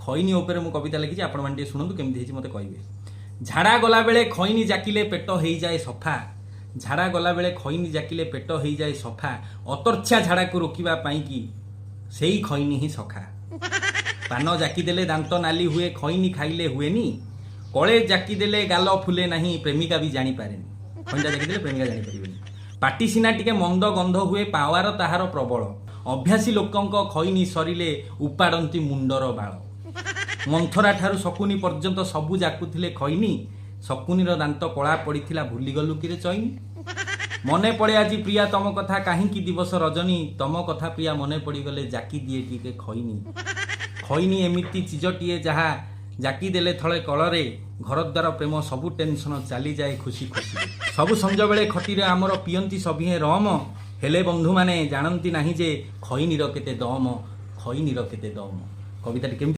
खैनी उपर मु कविता लिखी आपण मैंने शुणु केमती मत कहे। झाड़ा गला बेले खैनी जाकिले पेट हो जाए सफा, झाड़ा गला बेले खैनी जाकिले पेट हो जाए सफा, अतर्छा झाड़ा को रोकवा कि से ही खैनी ही सखा। पान जाकिदेले दांत नाली हुए खैनी खाइले हुएनी, कले जाकिदेले गाल फुले नहीं प्रेमिका भी जानीपारे। खैनीटा जाकिदेले प्रेमिका जानीपारे। पाटी सीना टिके मंद गंध हुए पावार ताहार प्रबल, अभ्यासी लोकंक खैनी सरिले उपाड़ती मुंडर बाल। मंथरा ठारू शकुनी पर्यंत सबू जाकुथिले खैनी, शकुनीर दांत कला पड़ीथिला भूलीगलु किरे चैनी। मने पड़े आज प्रिया तम कथा काहींकी दिवस रजनी, तम कथा प्रिया मने पड़ीगले जाकी दिए टिके खैनी। खैनी एमिति चीजटीए जहा जाकी देले थले कलरे, घर द्वार प्रेम सबू टेंशन चली जाए खुशी खुशी। सबु संज बेले खटीरे आमर पियंती सभिए रम, हेले बंधु माने जानती नाही जे खैनीर केते दम, खैनीर केते दम। कविताटी केमती